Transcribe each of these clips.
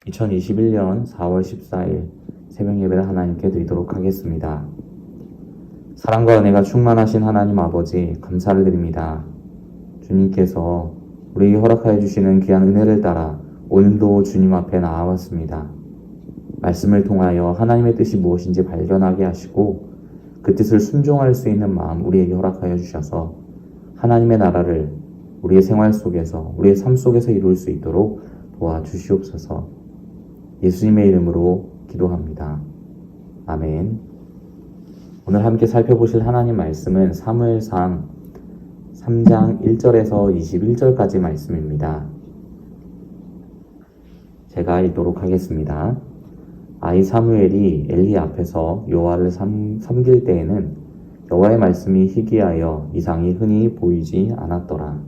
2021년 4월 14일 새벽 예배를 하나님께 드리도록 하겠습니다. 사랑과 은혜가 충만하신 하나님 아버지 감사를 드립니다. 주님께서 우리에게 허락하여 주시는 귀한 은혜를 따라 오늘도 주님 앞에 나아왔습니다. 말씀을 통하여 하나님의 뜻이 무엇인지 발견하게 하시고 그 뜻을 순종할 수 있는 마음 우리에게 허락하여 주셔서 하나님의 나라를 우리의 생활 속에서 우리의 삶 속에서 이룰 수 있도록 도와주시옵소서. 예수님의 이름으로 기도합니다. 아멘. 오늘 함께 살펴보실 하나님 말씀은 사무엘상 3장 1절에서 21절까지 말씀입니다. 제가 읽도록 하겠습니다. 아이 사무엘이 엘리 앞에서 여호와를 섬길 때에는 여호와의 말씀이 희귀하여 이상이 흔히 보이지 않았더라.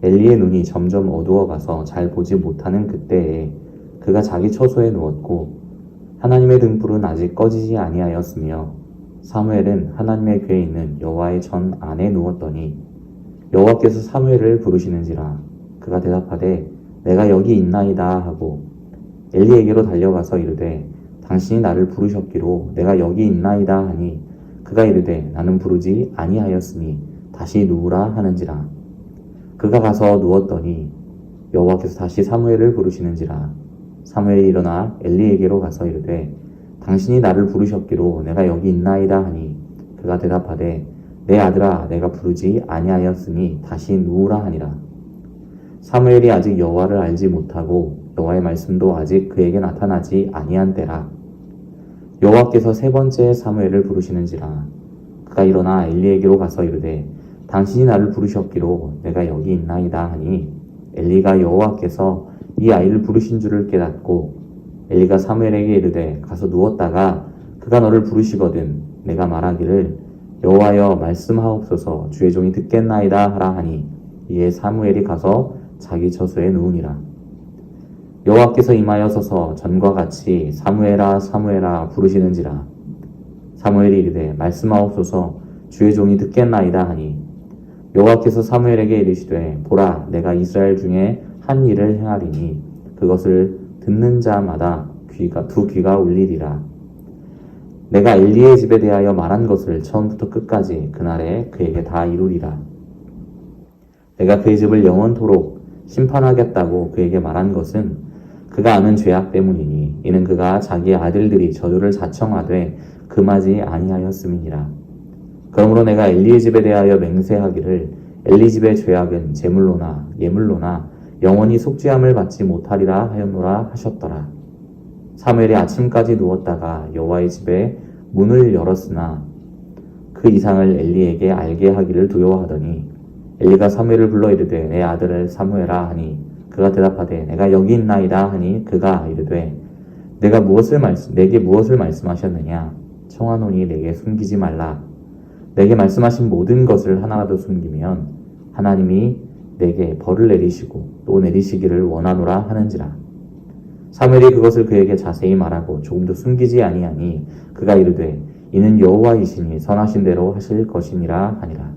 엘리의 눈이 점점 어두워가서 잘 보지 못하는 그때에 그가 자기 처소에 누웠고 하나님의 등불은 아직 꺼지지 아니하였으며 사무엘은 하나님의 궤에 있는 여호와의 전 안에 누웠더니 여호와께서 사무엘을 부르시는지라. 그가 대답하되 내가 여기 있나이다 하고 엘리에게로 달려가서 이르되 당신이 나를 부르셨기로 내가 여기 있나이다 하니 그가 이르되 나는 부르지 아니하였으니 다시 누우라 하는지라. 그가 가서 누웠더니 여호와께서 다시 사무엘을 부르시는지라. 사무엘이 일어나 엘리에게로 가서 이르되 당신이 나를 부르셨기로 내가 여기 있나이다 하니 그가 대답하되 내 아들아 내가 부르지 아니하였으니 다시 누우라 하니라. 사무엘이 아직 여호와를 알지 못하고 여호와의 말씀도 아직 그에게 나타나지 아니한 때라. 여호와께서 세 번째 사무엘을 부르시는지라. 그가 일어나 엘리에게로 가서 이르되 당신이 나를 부르셨기로 내가 여기 있나이다 하니 엘리가 여호와께서 이 아이를 부르신 줄을 깨닫고 엘리가 사무엘에게 이르되 가서 누웠다가 그가 너를 부르시거든 내가 말하기를 여호와여 말씀하옵소서 주의 종이 듣겠나이다 하라 하니 이에 사무엘이 가서 자기 처소에 누우니라. 여호와께서 임하여 서서 전과 같이 사무엘아 사무엘아 부르시는지라. 사무엘이 이르되 말씀하옵소서 주의 종이 듣겠나이다 하니 여호와께서 사무엘에게 이르시되 보라 내가 이스라엘 중에 한 일을 행하리니 그것을 듣는 자마다 두 귀가 울리리라. 내가 엘리의 집에 대하여 말한 것을 처음부터 끝까지 그날에 그에게 다 이루리라. 내가 그의 집을 영원토록 심판하겠다고 그에게 말한 것은 그가 아는 죄악 때문이니 이는 그가 자기의 아들들이 저주를 자청하되 금하지 아니하였음이니라. 그러므로 내가 엘리의 집에 대하여 맹세하기를 엘리 집의 죄악은 제물로나 예물로나 영원히 속죄함을 받지 못하리라 하였노라 하셨더라. 사무엘이 아침까지 누웠다가 여호와의 집에 문을 열었으나 그 이상을 엘리에게 알게 하기를 두려워하더니 엘리가 사무엘을 불러 이르되 내 아들을 사무엘아 하니 그가 대답하되 내가 여기 있나이다 하니 그가 이르되 내게 무엇을 말씀하셨느냐 청하노니 내게 숨기지 말라. 내게 말씀하신 모든 것을 하나라도 숨기면 하나님이 내게 벌을 내리시고 또 내리시기를 원하노라 하는지라. 사무엘이 그것을 그에게 자세히 말하고 조금도 숨기지 아니하니 그가 이르되 이는 여호와이시니 선하신 대로 하실 것이니라 하니라.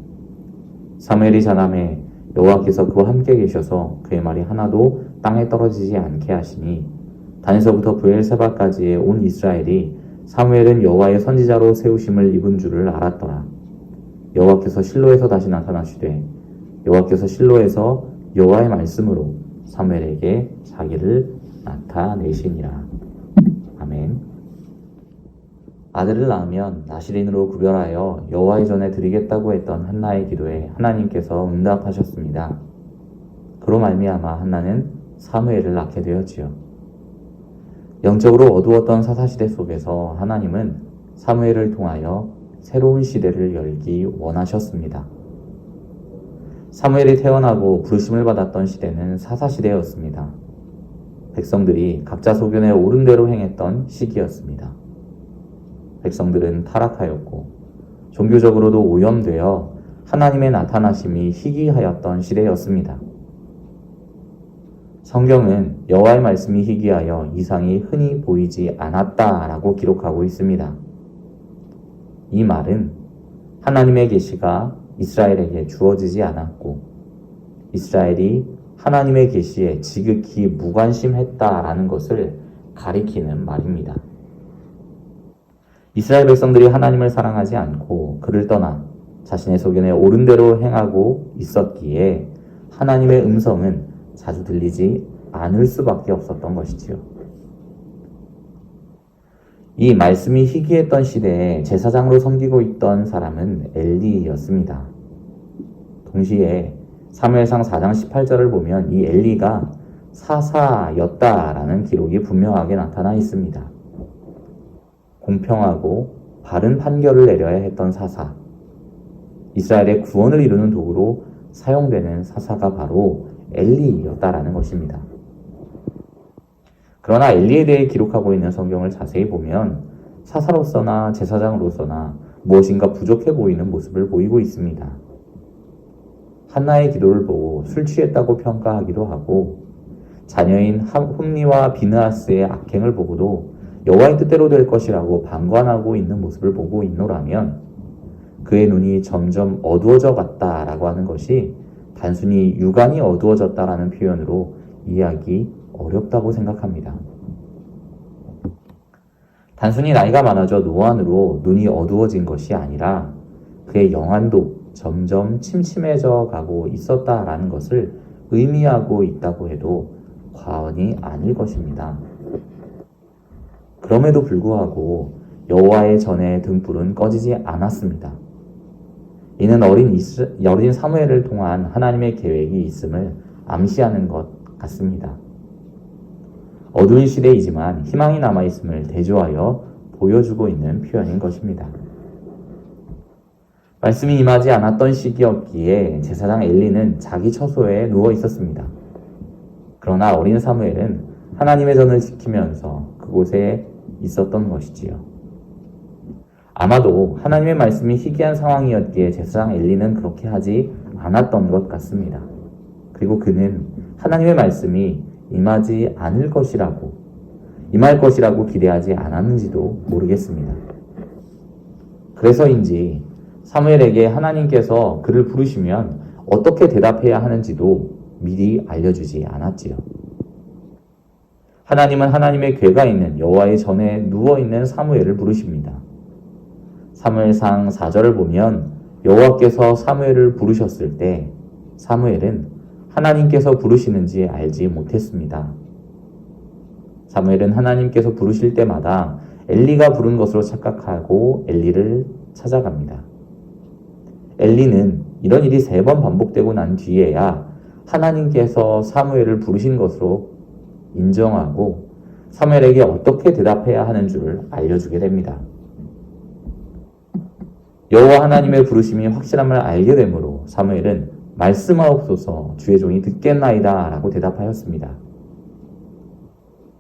사무엘이 자라매 여호와께서 그와 함께 계셔서 그의 말이 하나도 땅에 떨어지지 않게 하시니 단에서부터 브엘세바까지의 온 이스라엘이 사무엘은 여호와의 선지자로 세우심을 입은 줄을 알았더라. 여호와께서 실로에서 다시 나타나시되 여호와께서 실로에서 여호와의 말씀으로 사무엘에게 자기를 나타내시니라. 아멘. 아들을 낳으면 나실인으로 구별하여 여호와의 전에 드리겠다고 했던 한나의 기도에 하나님께서 응답하셨습니다. 그로 말미암아 한나는 사무엘을 낳게 되었지요. 영적으로 어두웠던 사사시대 속에서 하나님은 사무엘을 통하여 새로운 시대를 열기 원하셨습니다. 사무엘이 태어나고 부르심을 받았던 시대는 사사시대였습니다. 백성들이 각자 소견에 옳은 대로 행했던 시기였습니다. 백성들은 타락하였고 종교적으로도 오염되어 하나님의 나타나심이 희귀하였던 시대였습니다. 성경은 여호와의 말씀이 희귀하여 이상이 흔히 보이지 않았다라고 기록하고 있습니다. 이 말은 하나님의 계시가 이스라엘에게 주어지지 않았고 이스라엘이 하나님의 계시에 지극히 무관심했다라는 것을 가리키는 말입니다. 이스라엘 백성들이 하나님을 사랑하지 않고 그를 떠나 자신의 소견에 옳은 대로 행하고 있었기에 하나님의 음성은 자주 들리지 않을 수밖에 없었던 것이지요. 이 말씀이 희귀했던 시대에 제사장으로 섬기고 있던 사람은 엘리였습니다. 동시에 사무엘상 4장 18절을 보면 이 엘리가 사사였다라는 기록이 분명하게 나타나 있습니다. 공평하고 바른 판결을 내려야 했던 사사, 이스라엘의 구원을 이루는 도구로 사용되는 사사가 바로 엘리였다라는 것입니다. 그러나 엘리에 대해 기록하고 있는 성경을 자세히 보면 사사로서나 제사장으로서나 무엇인가 부족해 보이는 모습을 보이고 있습니다. 한나의 기도를 보고 술 취했다고 평가하기도 하고 자녀인 홈니와 비느하스의 악행을 보고도 여호와의 뜻대로 될 것이라고 방관하고 있는 모습을 보고 있노라면 그의 눈이 점점 어두워져 갔다라고 하는 것이 단순히 육안이 어두워졌다라는 표현으로 이해하기 어렵다고 생각합니다. 단순히 나이가 많아져 노안으로 눈이 어두워진 것이 아니라 그의 영안도 점점 침침해져 가고 있었다라는 것을 의미하고 있다고 해도 과언이 아닐 것입니다. 그럼에도 불구하고 여호와의 전의 등불은 꺼지지 않았습니다. 이는 어린 사무엘을 통한 하나님의 계획이 있음을 암시하는 것 같습니다. 어두운 시대이지만 희망이 남아있음을 대조하여 보여주고 있는 표현인 것입니다. 말씀이 임하지 않았던 시기였기에 제사장 엘리는 자기 처소에 누워 있었습니다. 그러나 어린 사무엘은 하나님의 전을 지키면서 그곳에 있었던 것이지요. 아마도 하나님의 말씀이 희귀한 상황이었기에 제사장 엘리는 그렇게 하지 않았던 것 같습니다. 그리고 그는 하나님의 말씀이 임하지 않을 것이라고, 임할 것이라고 기대하지 않았는지도 모르겠습니다. 그래서인지 사무엘에게 하나님께서 그를 부르시면 어떻게 대답해야 하는지도 미리 알려주지 않았지요. 하나님은 하나님의 궤가 있는 여호와의 전에 누워있는 사무엘을 부르십니다. 사무엘상 4절을 보면 여호와께서 사무엘을 부르셨을 때 사무엘은 하나님께서 부르시는지 알지 못했습니다. 사무엘은 하나님께서 부르실 때마다 엘리가 부른 것으로 착각하고 엘리를 찾아갑니다. 엘리는 이런 일이 3번 반복되고 난 뒤에야 하나님께서 사무엘을 부르신 것으로 인정하고 사무엘에게 어떻게 대답해야 하는 줄을 알려주게 됩니다. 여호와 하나님의 부르심이 확실함을 알게 되므로 사무엘은 말씀하옵소서 주의 종이 듣겠나이다 라고 대답하였습니다.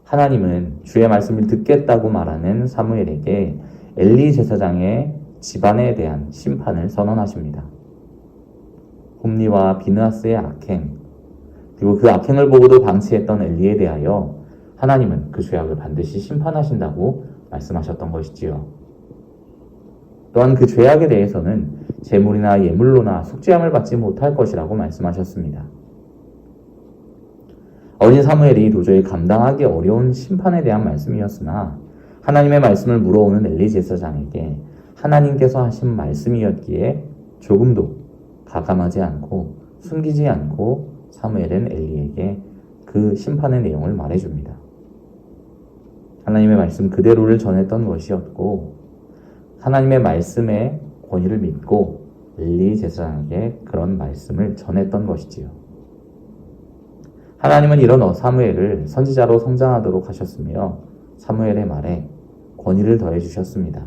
하나님은 주의 말씀을 듣겠다고 말하는 사무엘에게 엘리 제사장의 집안에 대한 심판을 선언하십니다. 홈리와 비느하스의 악행, 그리고 그 악행을 보고도 방치했던 엘리에 대하여 하나님은 그 죄악을 반드시 심판하신다고 말씀하셨던 것이지요. 또한 그 죄악에 대해서는 제물이나 예물로나 속죄함을 받지 못할 것이라고 말씀하셨습니다. 어린 사무엘이 도저히 감당하기 어려운 심판에 대한 말씀이었으나 하나님의 말씀을 물어오는 엘리 제사장에게 하나님께서 하신 말씀이었기에 조금도 가감하지 않고 숨기지 않고 사무엘은 엘리에게 그 심판의 내용을 말해줍니다. 하나님의 말씀 그대로를 전했던 것이었고 하나님의 말씀의 권위를 믿고 엘리 제사장에게 그런 말씀을 전했던 것이지요. 하나님은 이런 사무엘을 선지자로 성장하도록 하셨으며 사무엘의 말에 권위를 더해 주셨습니다.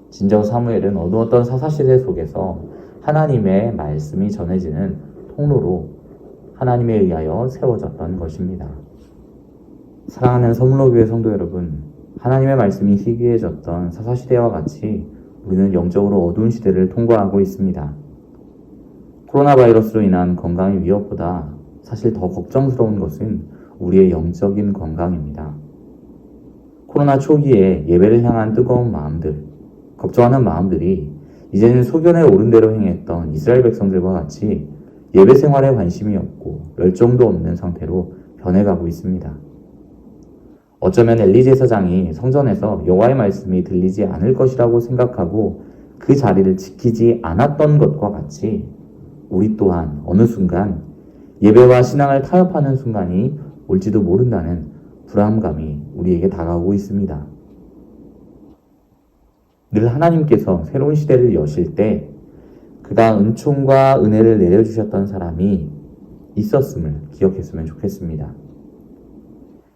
진정 사무엘은 어두웠던 사사시대 속에서 하나님의 말씀이 전해지는 통로로 하나님에 의하여 세워졌던 것입니다. 사랑하는 서문로교회 성도 여러분, 하나님의 말씀이 희귀해졌던 사사시대와 같이 우리는 영적으로 어두운 시대를 통과하고 있습니다. 코로나 바이러스로 인한 건강의 위협보다 사실 더 걱정스러운 것은 우리의 영적인 건강입니다. 코로나 초기에 예배를 향한 뜨거운 마음들, 걱정하는 마음들이 이제는 소견에 옳은 대로 행했던 이스라엘 백성들과 같이 예배 생활에 관심이 없고 열정도 없는 상태로 변해가고 있습니다. 어쩌면 엘리 제사장이 성전에서 여호와의 말씀이 들리지 않을 것이라고 생각하고 그 자리를 지키지 않았던 것과 같이 우리 또한 어느 순간 예배와 신앙을 타협하는 순간이 올지도 모른다는 불안감이 우리에게 다가오고 있습니다. 늘 하나님께서 새로운 시대를 여실 때 그가 은총과 은혜를 내려주셨던 사람이 있었음을 기억했으면 좋겠습니다.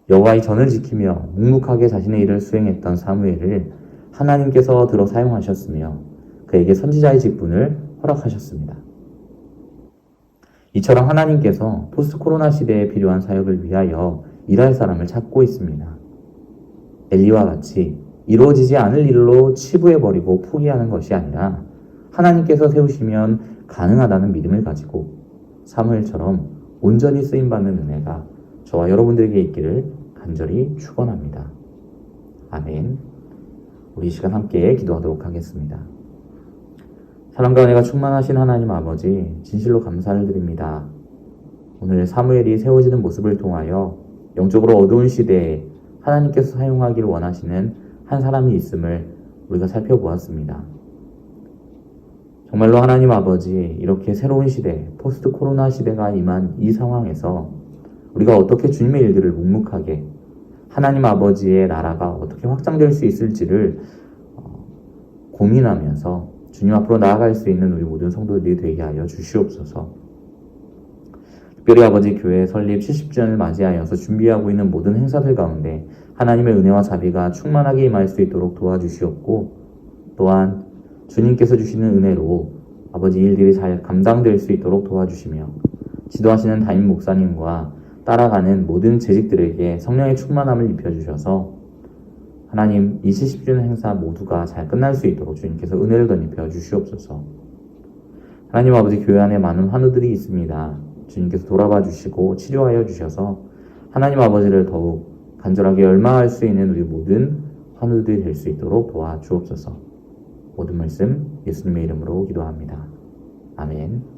여호와의 전을 지키며 묵묵하게 자신의 일을 수행했던 사무엘을 하나님께서 들어 사용하셨으며 그에게 선지자의 직분을 허락하셨습니다. 이처럼 하나님께서 포스트 코로나 시대에 필요한 사역을 위하여 일할 사람을 찾고 있습니다. 엘리와 같이 이루어지지 않을 일로 치부해버리고 포기하는 것이 아니라 하나님께서 세우시면 가능하다는 믿음을 가지고 사무엘처럼 온전히 쓰임받는 은혜가 저와 여러분들에게 있기를 간절히 축원합니다. 아멘. 우리 이 시간 함께 기도하도록 하겠습니다. 사랑과 은혜가 충만하신 하나님 아버지, 진실로 감사를 드립니다. 오늘 사무엘이 세워지는 모습을 통하여 영적으로 어두운 시대에 하나님께서 사용하길 원하시는 한 사람이 있음을 우리가 살펴보았습니다. 정말로 하나님 아버지, 이렇게 새로운 시대, 포스트 코로나 시대가 임한 이 상황에서 우리가 어떻게 주님의 일들을 묵묵하게 하나님 아버지의 나라가 어떻게 확장될 수 있을지를 고민하면서 주님 앞으로 나아갈 수 있는 우리 모든 성도들이 되게 하여 주시옵소서. 특별히 아버지 교회 설립 70주년을 맞이하여서 준비하고 있는 모든 행사들 가운데 하나님의 은혜와 자비가 충만하게 임할 수 있도록 도와주시옵고, 또한 주님께서 주시는 은혜로 아버지 일들이 잘 감당될 수 있도록 도와주시며, 지도하시는 담임 목사님과 따라가는 모든 재직들에게 성령의 충만함을 입혀주셔서 하나님 이 70주년 행사 모두가 잘 끝날 수 있도록 주님께서 은혜를 덧입혀 주시옵소서. 하나님 아버지, 교회 안에 많은 환우들이 있습니다. 주님께서 돌아봐 주시고 치료하여 주셔서 하나님 아버지를 더욱 간절하게 열망할 수 있는 우리 모든 환우들이 될 수 있도록 도와주옵소서. 모든 말씀 예수님의 이름으로 기도합니다. 아멘.